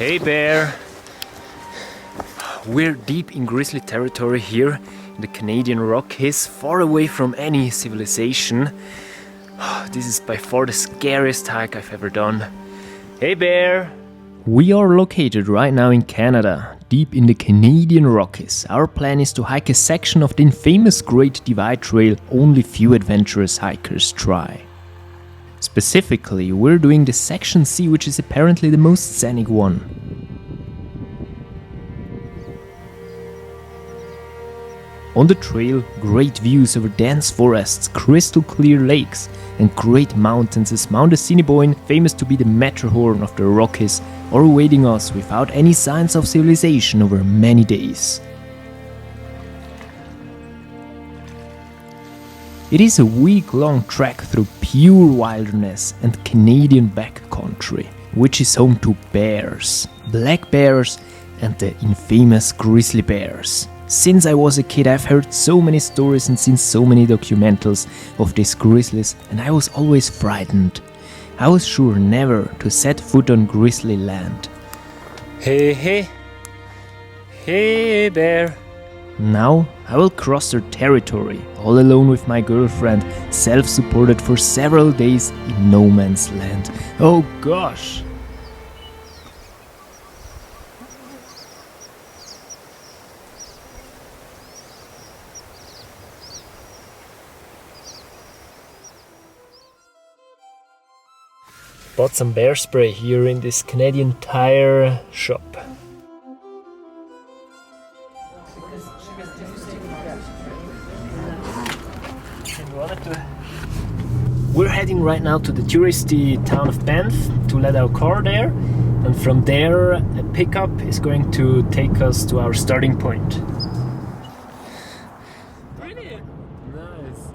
Hey Bear! We're deep in Grizzly territory here in the Canadian Rockies, far away from any civilization. This is by far the scariest hike I've ever done. Hey Bear! We are located right now in Canada, deep in the Canadian Rockies. Our plan is to hike a section of the infamous Great Divide Trail only few adventurous hikers try. Specifically, we're doing the Section C, which is apparently the most scenic one. On the trail, great views over dense forests, crystal clear lakes and great mountains as Mount Assiniboine, famous to be the Matterhorn of the Rockies, are awaiting us without any signs of civilization over many days. It is a week-long trek through pure wilderness and Canadian backcountry, which is home to bears, black bears and the infamous grizzly bears. Since I was a kid, I've heard so many stories and seen so many documentals of these grizzlies, and I was always frightened. I was sure never to set foot on grizzly land. Hey Bear! Now I will cross their territory, all alone with my girlfriend, self-supported for several days in no man's land. Oh gosh! Bought some bear spray here in this Canadian Tire shop. We're heading right now to the touristy town of Banff to let our car there, and from there a pickup is going to take us to our starting point. Brilliant! Nice.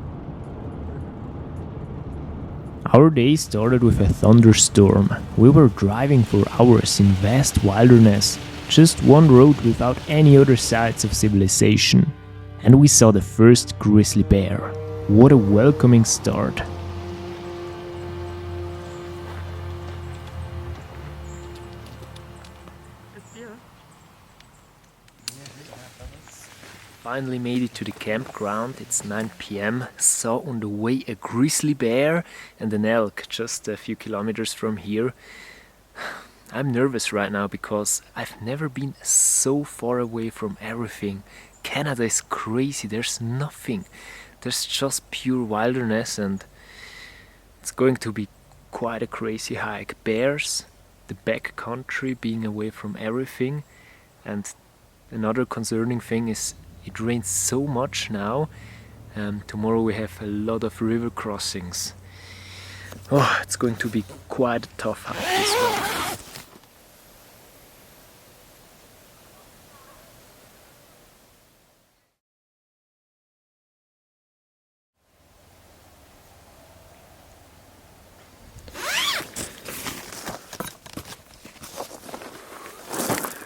Our day started with a thunderstorm. We were driving for hours in vast wilderness, just one road without any other signs of civilization. And we saw the first grizzly bear. What a welcoming start. Finally made it to the campground. It's 9 p.m. Saw on the way a grizzly bear and an elk just a few kilometers from here. I'm nervous right now because I've never been so far away from everything. Canada is crazy, there's nothing. There's just pure wilderness, and it's going to be quite a crazy hike. Bears, the backcountry, being away from everything, and another concerning thing is it rains so much now. Tomorrow we have a lot of river crossings. Oh, it's going to be quite a tough hike this one.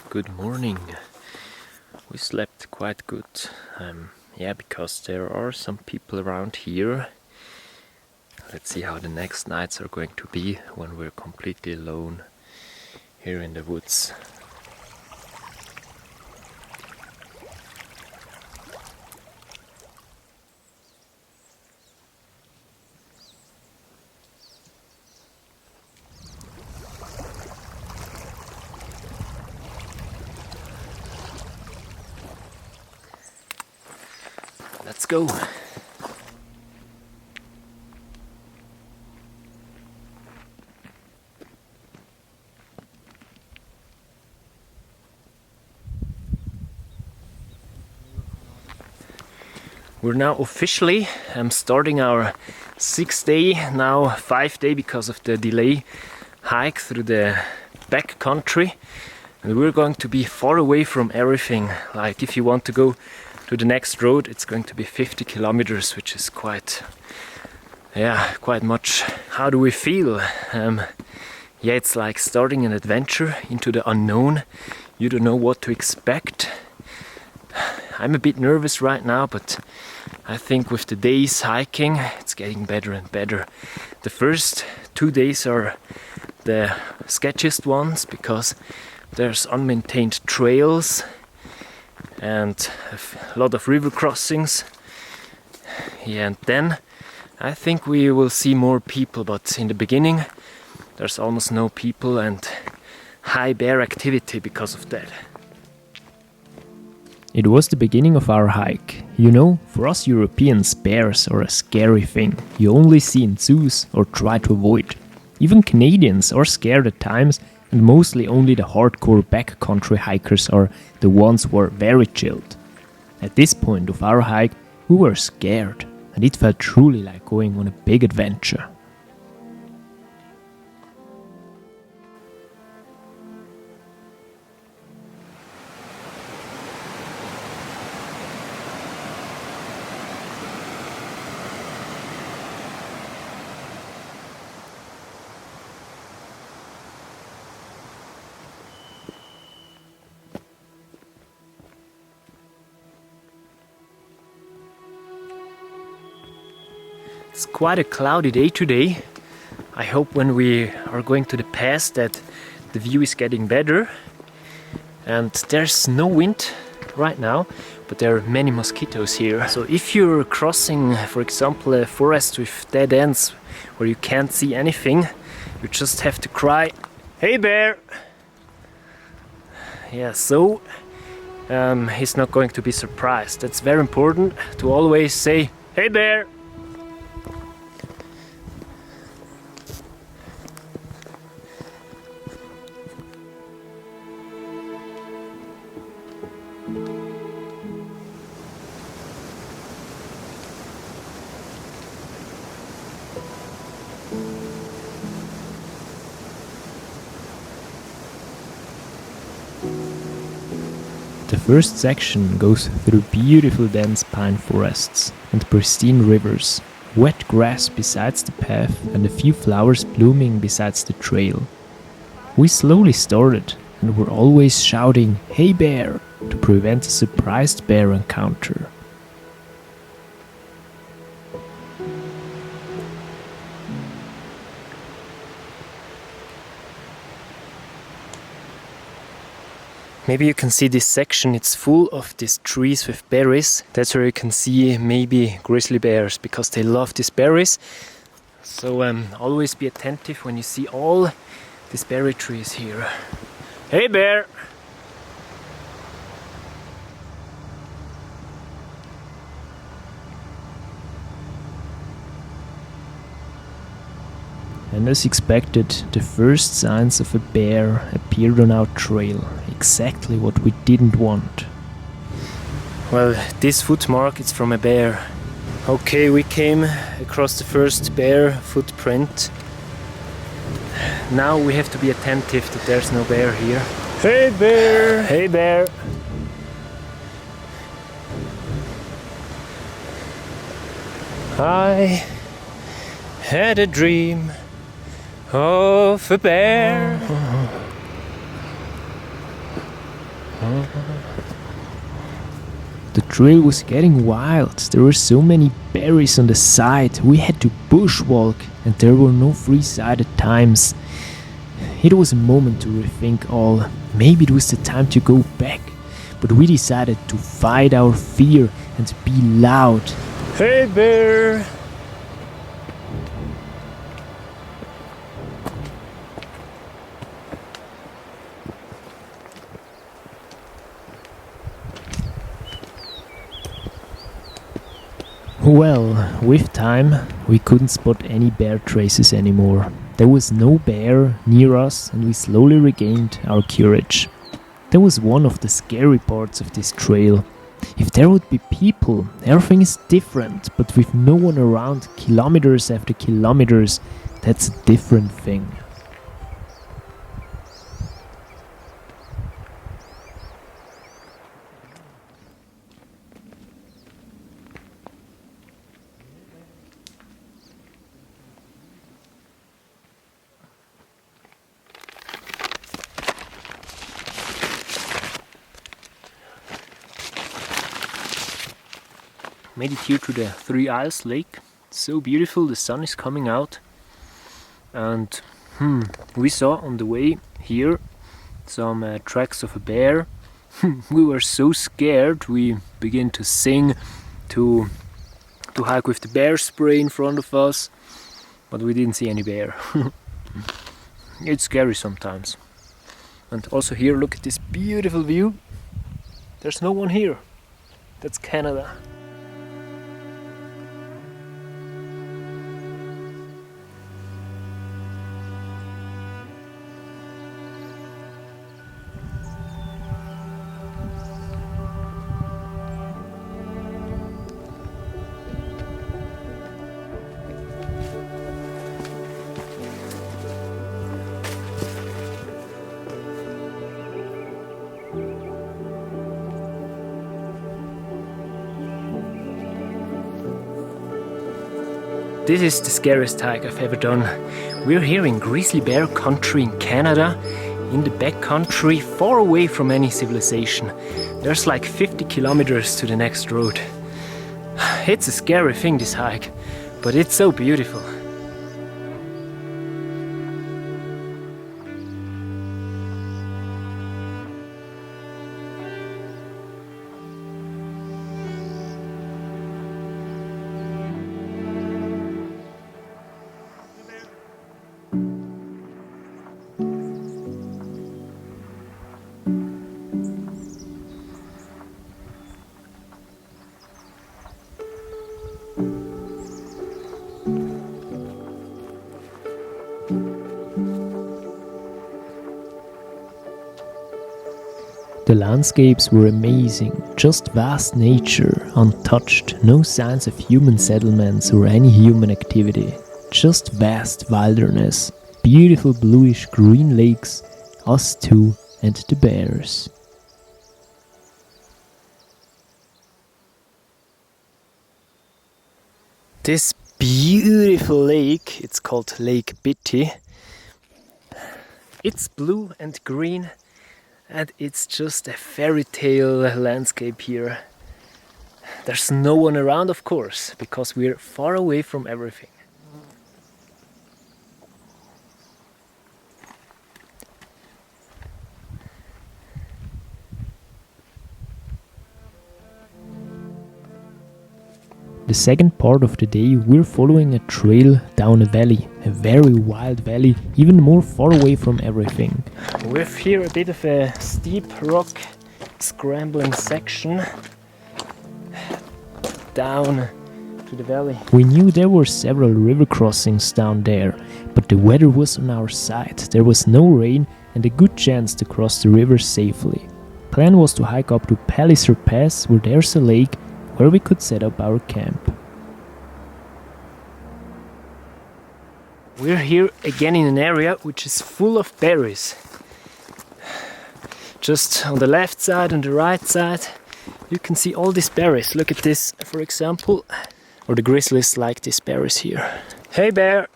Good morning. We slept quite good. Because there are some people around here. Let's see how the next nights are going to be when we're completely alone here in the woods. Let's go. We're now officially starting our 6th day, now 5th day because of the delay, hike through the backcountry. And we're going to be far away from everything. Like if you want to go to the next road, it's going to be 50 kilometers, which is quite much. How do we feel? It's like starting an adventure into the unknown. You don't know what to expect. I'm a bit nervous right now, but I think with the days hiking, it's getting better and better. The first 2 days are the sketchiest ones because There's unmaintained trails and a lot of river crossings. Yeah, and then I think we will see more people, but in the beginning there's almost no people and high bear activity because of that. It was the beginning of our hike. You know, for us Europeans, bears are a scary thing. You only see in zoos or try to avoid. Even Canadians are scared at times, and mostly only the hardcore backcountry hikers are the ones who are very chilled. At this point of our hike, we were scared, and it felt truly like going on a big adventure. It's quite a cloudy day today. I hope when we are going to the pass that the view is getting better. And there's no wind right now, but there are many mosquitoes here. So if you're crossing, for example, a forest with dead ends where you can't see anything, you just have to cry, "Hey bear!" Yeah, so he's not going to be surprised. That's very important to always say, "Hey bear!" The first section goes through beautiful dense pine forests and pristine rivers, wet grass besides the path and a few flowers blooming besides the trail. We slowly started and were always shouting, "Hey bear!" to prevent a surprised bear encounter. Maybe you can see this section, it's full of these trees with berries. That's where you can see maybe grizzly bears, because they love these berries. So always be attentive when you see all these berry trees here. Hey bear! And as expected, the first signs of a bear appeared on our trail, exactly what we didn't want. Well, this footmark is from a bear. Okay, we came across the first bear footprint. Now we have to be attentive that there's no bear here. Hey bear! Hey bear! I had a dream of a bear. The trail was getting wild. There were so many berries on the side. We had to bushwalk and there were no free-sided times. It was a moment to rethink all. Maybe it was the time to go back. But we decided to fight our fear and be loud. Hey bear! Well, with time, we couldn't spot any bear traces anymore. There was no bear near us and we slowly regained our courage. That was one of the scary parts of this trail. If there would be people, everything is different, but with no one around kilometers after kilometers, that's a different thing. Made it here to the Three Isles Lake. It's so beautiful, the sun is coming out. And we saw on the way here some tracks of a bear. We were so scared we began to sing to hike with the bear spray in front of us, but we didn't see any bear. It's scary sometimes. And also here, look at this beautiful view. There's no one here. That's Canada. This is the scariest hike I've ever done. We're here in Grizzly Bear country in Canada, in the backcountry, far away from any civilization. There's like 50 kilometers to the next road. It's a scary thing, this hike, but it's so beautiful. The landscapes were amazing, just vast nature, untouched, no signs of human settlements or any human activity, just vast wilderness, beautiful bluish green lakes, us two and the bears. This beautiful lake, it's called Lake Bitty. It's blue and green. And it's just a fairy tale landscape here. There's no one around, of course, because we're far away from everything. The second part of the day, we're following a trail down a valley, a very wild valley, even more far away from everything. We have here a bit of a steep rock scrambling section down to the valley. We knew there were several river crossings down there, but the weather was on our side. There was no rain and a good chance to cross the river safely. Plan was to hike up to Palliser Pass, where there's a lake where we could set up our camp. We're here again in an area which is full of berries. Just on the left side and the right side you can see all these berries. Look at this, for example. Or the Grizzlies like these berries here. Hey bear!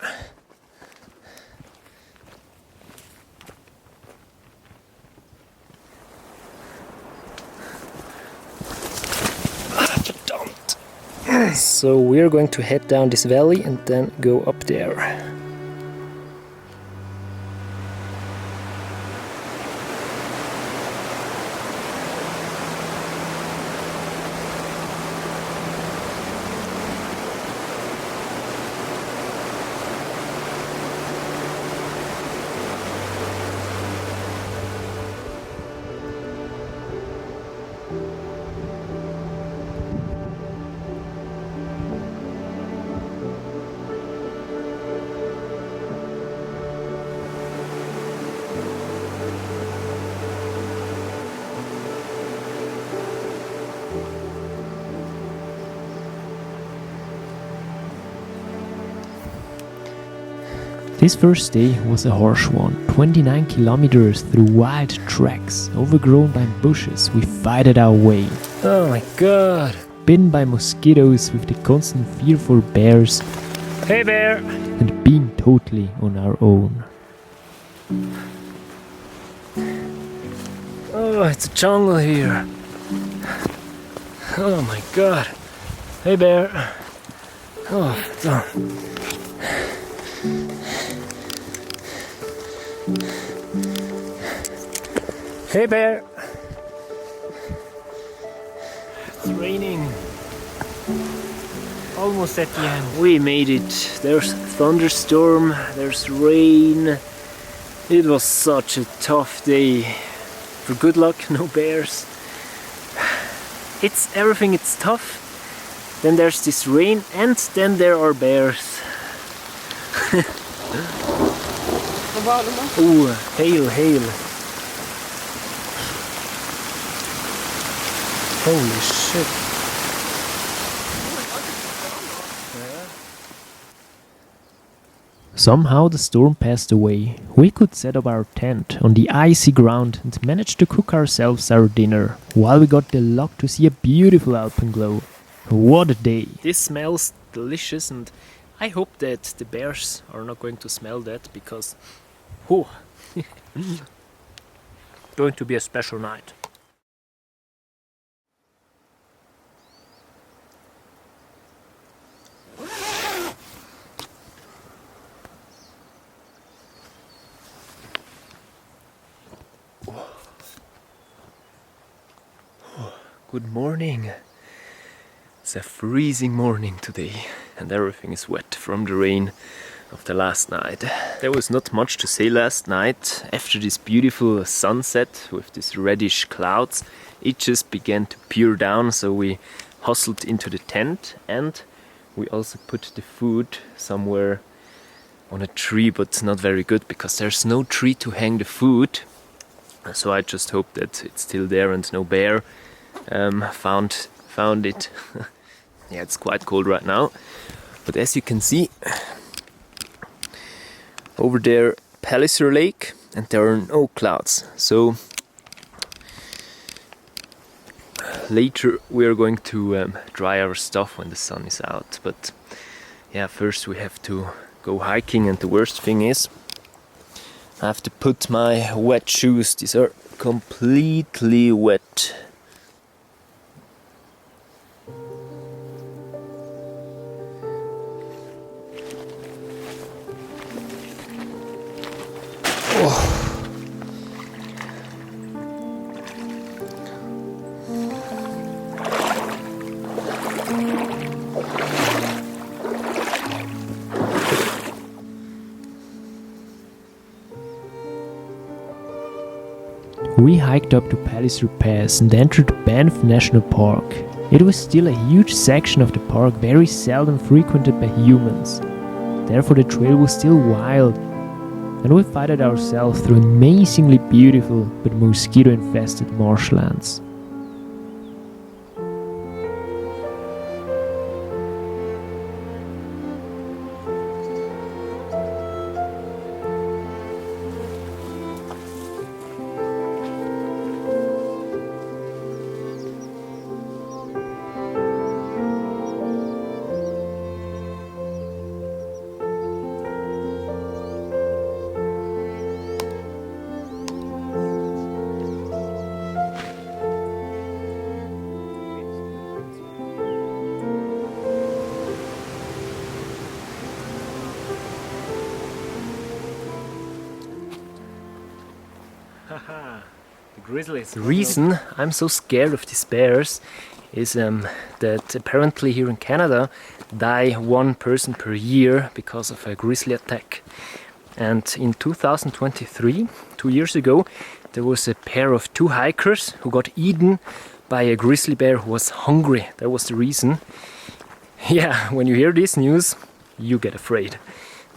So we're going to head down this valley and then go up there. This first day was a harsh one. 29 kilometers through wild tracks, overgrown by bushes, we fighted our way. Oh my god! Bitten by mosquitoes with the constant fear for bears. Hey bear! And being totally on our own. Oh, it's a jungle here. Oh my god. Hey bear. Oh. Hey bear! It's raining. Almost at the end. We made it. There's thunderstorm, there's rain. It was such a tough day. For good luck, no bears. It's everything, it's tough. Then there's this rain and then there are bears. Ooh, hail, hail. Holy shit. Somehow the storm passed away. We could set up our tent on the icy ground and managed to cook ourselves our dinner, while we got the luck to see a beautiful alpenglow. What a day! This smells delicious, and I hope that the bears are not going to smell that, because whew, going to be a special night. Good morning. It's a freezing morning today and everything is wet from the rain of the last night. There was not much to say last night. After this beautiful sunset with these reddish clouds, it just began to pour down, so we hustled into the tent and we also put the food somewhere on a tree, but not very good because there's no tree to hang the food. So I just hope that it's still there and no bear found it. Yeah, it's quite cold right now, but as you can see over there, Palliser Lake, and there are no clouds, so later we are going to dry our stuff when the sun is out. But yeah, first we have to go hiking, and the worst thing is I have to put my wet shoes. These are completely wet. We hiked up to Palliser Pass and entered Banff National Park. It was still a huge section of the park very seldom frequented by humans. Therefore the trail was still wild, and we fought ourselves through amazingly beautiful but mosquito-infested marshlands. The Grizzlies. The reason I'm so scared of these bears is that apparently here in Canada die one person per year because of a grizzly attack. And in 2023, 2 years ago, there was a pair of two hikers who got eaten by a grizzly bear who was hungry. That was the reason. Yeah, when you hear this news, you get afraid.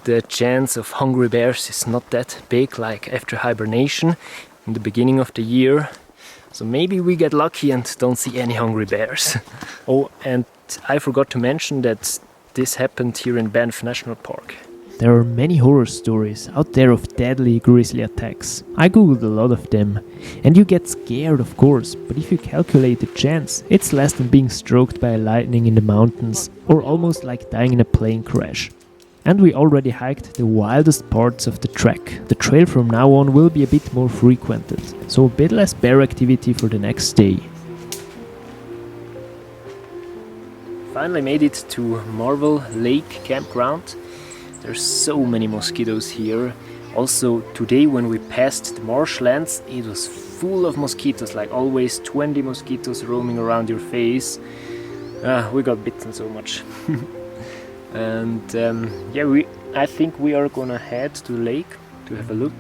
The chance of hungry bears is not that big like after hibernation in the beginning of the year. So maybe we get lucky and don't see any hungry bears. Oh, and I forgot to mention that this happened here in Banff National Park. There are many horror stories out there of deadly grizzly attacks. I googled a lot of them, and you get scared of course, but if you calculate the chance, it's less than being stroked by lightning in the mountains, or almost like dying in a plane crash. And we already hiked the wildest parts of the trek. The trail from now on will be a bit more frequented, so a bit less bear activity for the next day. Finally made it to Marvel Lake campground. There's so many mosquitoes here. Also today when we passed the marshlands, it was full of mosquitoes, like always 20 mosquitoes roaming around your face. We got bitten so much. And yeah, I think we are gonna head to the lake to have a look.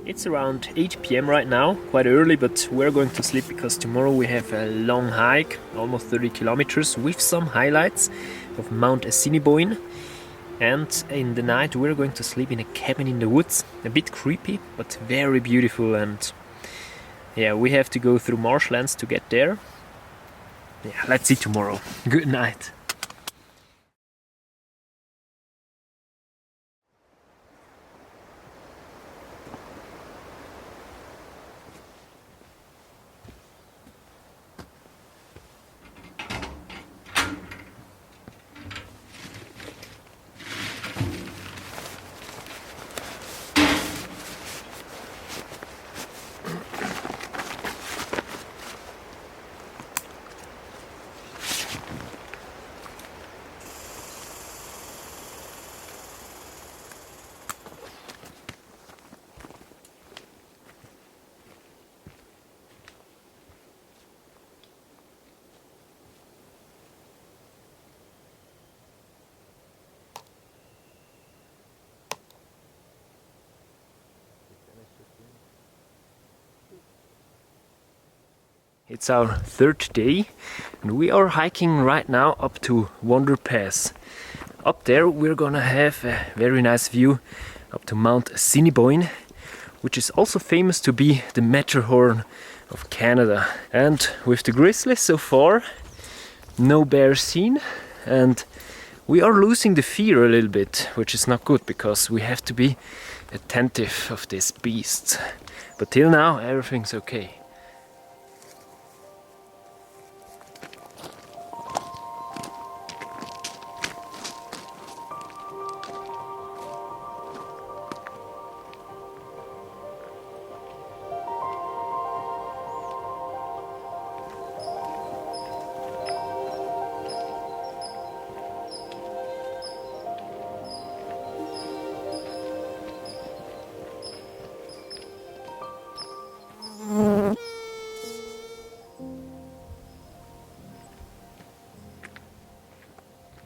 It's around 8 p.m. right now, quite early, but we're going to sleep because tomorrow we have a long hike, almost 30 kilometers, with some highlights of Mount Assiniboine. And in the night we're going to sleep in a cabin in the woods, a bit creepy, but very beautiful. And yeah, we have to go through marshlands to get there. Yeah, let's see tomorrow. Good night. It's our third day and we are hiking right now up to Wonder Pass. Up there we're gonna have a very nice view up to Mount Assiniboine, which is also famous to be the Matterhorn of Canada. And with the Grizzlies so far, no bears seen, and we are losing the fear a little bit, which is not good because we have to be attentive of these beasts. But till now everything's okay.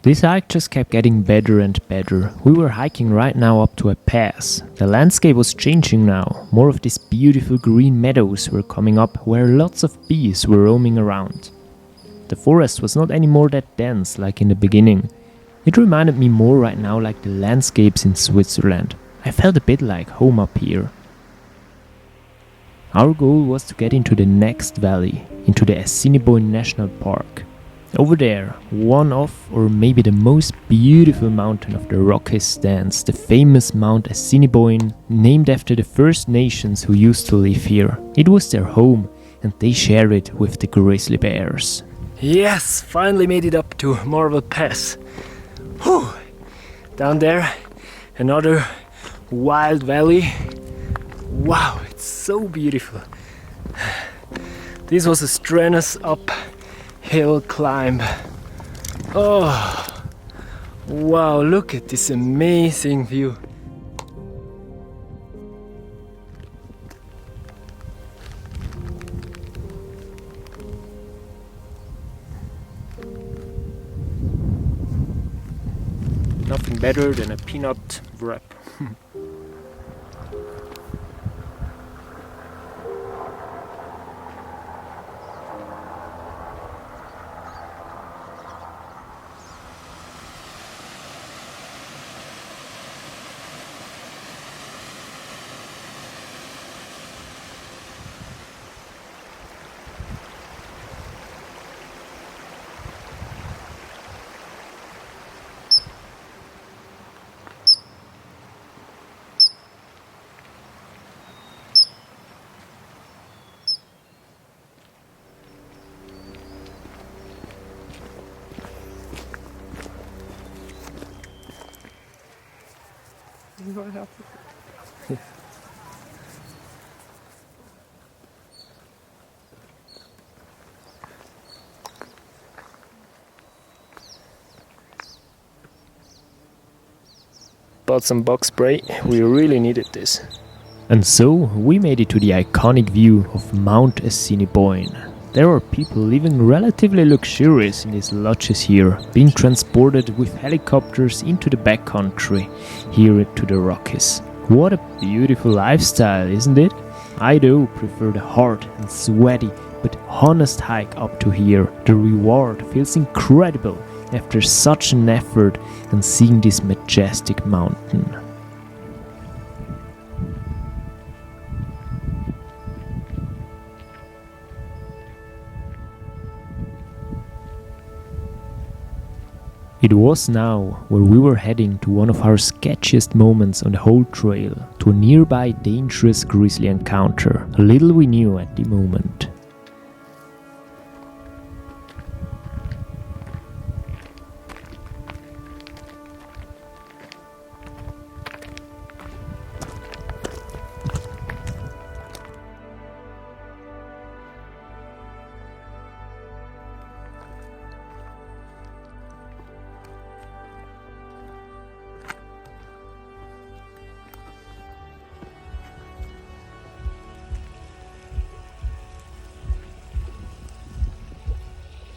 This hike just kept getting better and better. We were hiking right now up to a pass. The landscape was changing now. More of these beautiful green meadows were coming up where lots of bees were roaming around. The forest was not anymore that dense like in the beginning. It reminded me more right now like the landscapes in Switzerland. I felt a bit like home up here. Our goal was to get into the next valley, into the Assiniboine National Park. Over there, one of, or maybe the most beautiful mountain of the Rockies stands, the famous Mount Assiniboine, named after the First Nations who used to live here. It was their home, and they share it with the grizzly bears. Yes, finally made it up to Marble Pass. Whew. Down there, another wild valley. Wow, it's so beautiful. This was a strenuous uphill climb. Oh, wow, look at this amazing view. Nothing better than a peanut wrap. Bought some bug spray, we really needed this. And so we made it to the iconic view of Mount Assiniboine. There are people living relatively luxurious in these lodges here, being transported with helicopters into the backcountry, here to the Rockies. What a beautiful lifestyle, isn't it? I do prefer the hard and sweaty but honest hike up to here. The reward feels incredible after such an effort and seeing this majestic mountain. It was now where we were heading to one of our sketchiest moments on the whole trail, to a nearby dangerous grizzly encounter. Little we knew at the moment.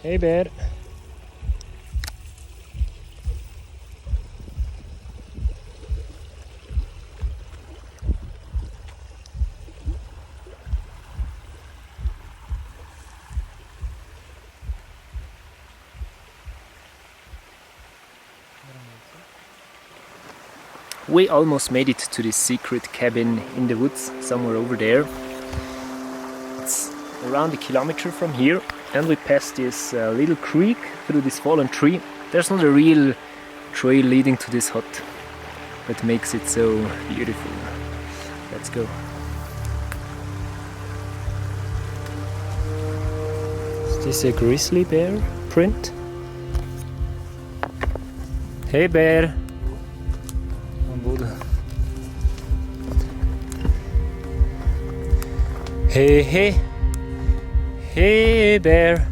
Hey bear. We almost made it to this secret cabin in the woods, somewhere over there. It's around a kilometer from here. And we passed this little creek through this fallen tree. There's not a real trail leading to this hut, but makes it so beautiful. Let's go. Is this a grizzly bear print? Hey bear! Hey hey! Hey bear,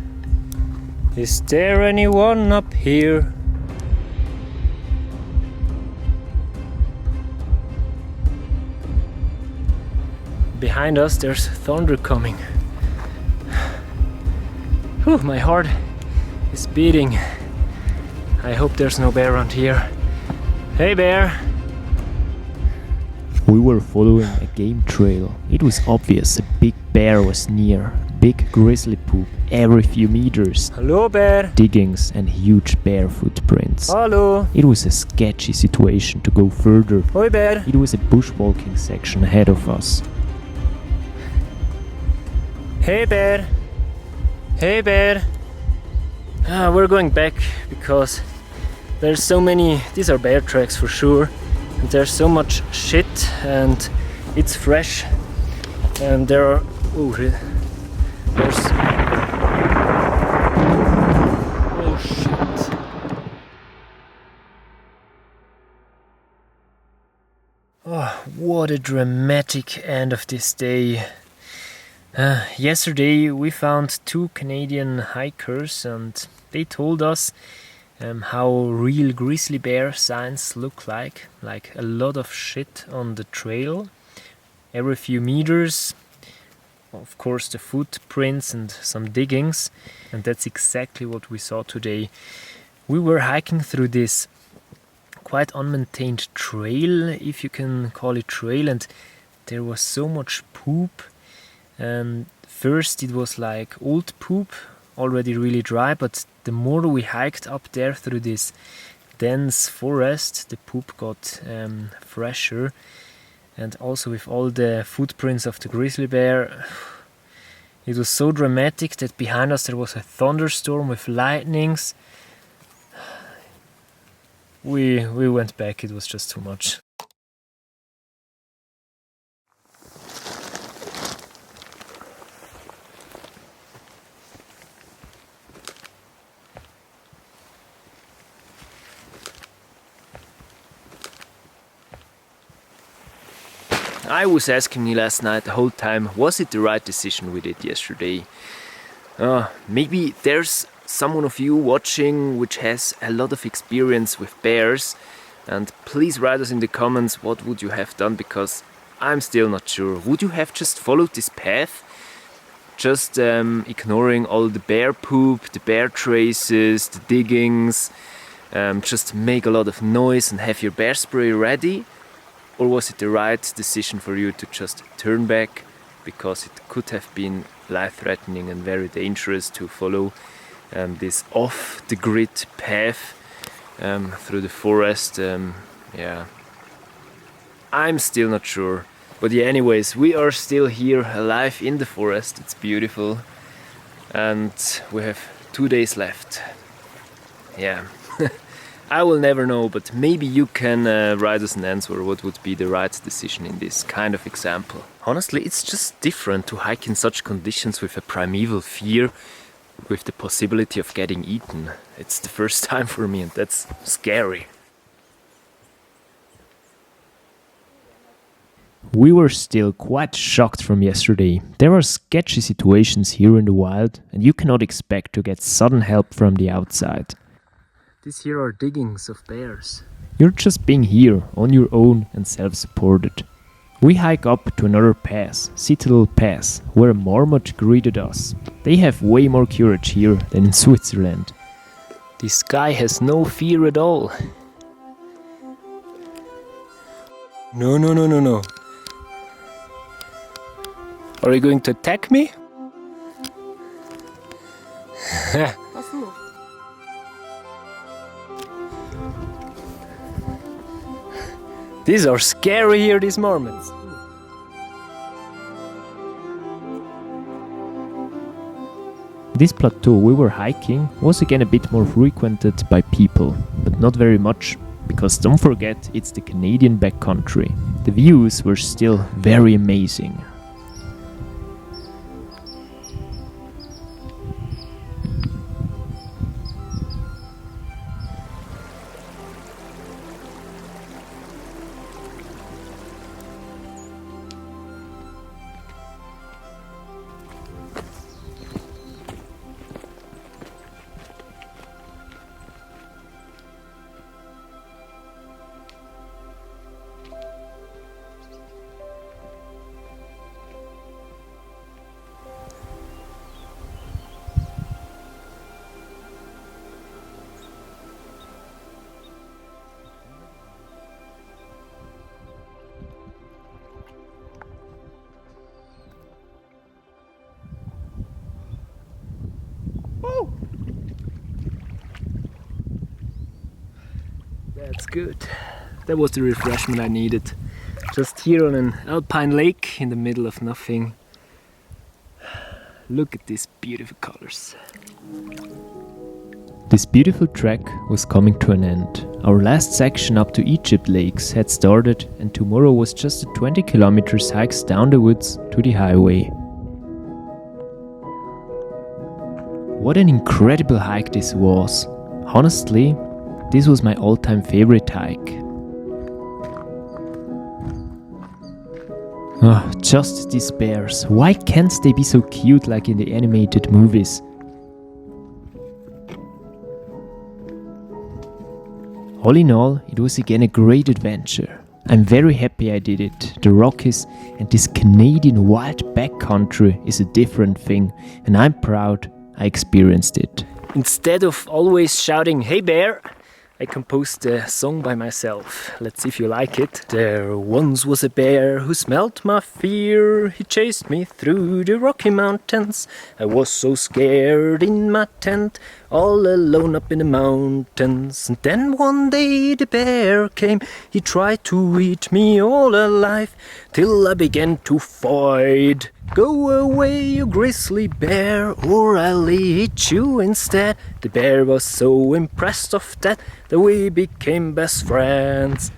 is there anyone up here? Behind us there's thunder coming. Whew, my heart is beating. I hope there's no bear around here. Hey bear! We were following a game trail. It was obvious a big bear was near. Big grizzly poop every few meters. Hello bear! Diggings and huge bear footprints. Hello! It was a sketchy situation to go further. Hoi bear! It was a bushwalking section ahead of us. Hey bear! Hey bear! We're going back because there's so many, these are bear tracks for sure, and there's so much shit and it's fresh and there are, oh shit. Oh, what a dramatic end of this day. Yesterday we found two Canadian hikers and they told us how real grizzly bear signs look like a lot of shit on the trail every few meters. Of course the footprints and some diggings, and that's exactly what we saw today. We were hiking through this quite unmaintained trail, if you can call it trail, and there was so much poop. First it was like old poop, already really dry, but the more we hiked up there through this dense forest, the poop got fresher. And also with all the footprints of the grizzly bear, it was so dramatic that behind us there was a thunderstorm with lightnings. We went back, it was just too much. I was asking me last night the whole time, was it the right decision we did yesterday? Maybe there's someone of you watching which has a lot of experience with bears, and please write us in the comments what would you have done, because I'm still not sure. Would you have just followed this path? Just ignoring all the bear poop, the bear traces, the diggings, just make a lot of noise and have your bear spray ready? Or was it the right decision for you to just turn back, because it could have been life-threatening and very dangerous to follow this off-the-grid path through the forest? Yeah, I'm still not sure. But yeah, anyways, we are still here alive in the forest. It's beautiful. And we have 2 days left. Yeah. I will never know, but maybe you can write us an answer what would be the right decision in this kind of example. Honestly, it's just different to hike in such conditions with a primeval fear, with the possibility of getting eaten. It's the first time for me, and that's scary. We were still quite shocked from yesterday. There are sketchy situations here in the wild, and you cannot expect to get sudden help from the outside. These here are diggings of bears. You're just being here on your own and self-supported. We hike up to another pass, Citadel Pass, where a marmot greeted us. They have way more courage here than in Switzerland. This guy has no fear at all. No. Are you going to attack me? These are scary here, these marmots. This plateau we were hiking was again a bit more frequented by people, but not very much, because don't forget it's the Canadian backcountry. The views were still very amazing. That's good. That was the refreshment I needed. Just here on an alpine lake in the middle of nothing. Look at these beautiful colors. This beautiful trek was coming to an end. Our last section up to Egypt Lakes had started, and tomorrow was just a 20 kilometers hike down the woods to the highway. What an incredible hike this was. Honestly, this was my all-time favorite hike. Just these bears. Why can't they be so cute like in the animated movies? All in all, it was again a great adventure. I'm very happy I did it. The Rockies and this Canadian wild backcountry is a different thing, and I'm proud I experienced it. Instead of always shouting, "Hey bear!" I composed a song by myself. Let's see if you like it. There once was a bear who smelt my fear. He chased me through the Rocky Mountains. I was so scared in my tent, all alone up in the mountains. And then one day the bear came. He tried to eat me all alive, till I began to fight. Go away, you grizzly bear, or I'll eat you instead. The bear was so impressed of that we became best friends.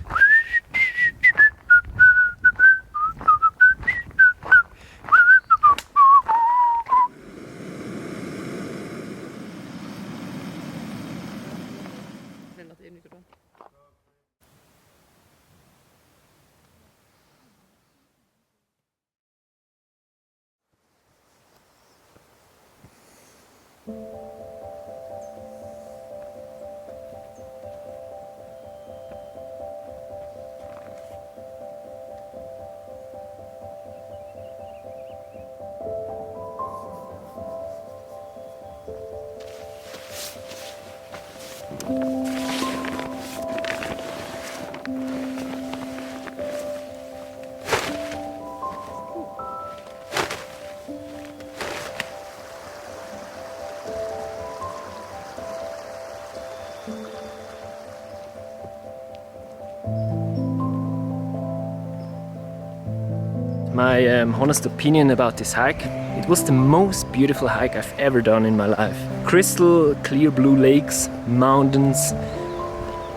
My honest opinion about this hike, it was the most beautiful hike I've ever done in my life. Crystal clear blue lakes, mountains,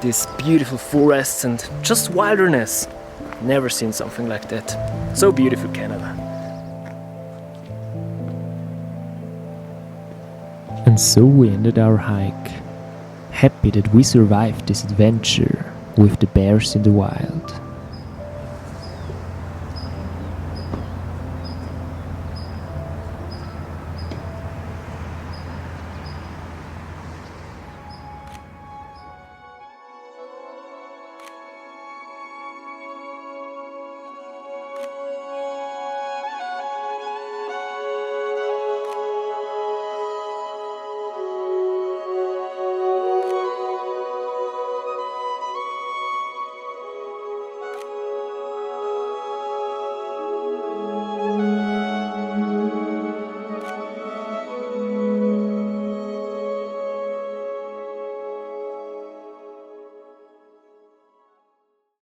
these beautiful forests and just wilderness. Never seen something like that. So beautiful, Canada. And so we ended our hike. Happy that we survived this adventure with the bears in the wild.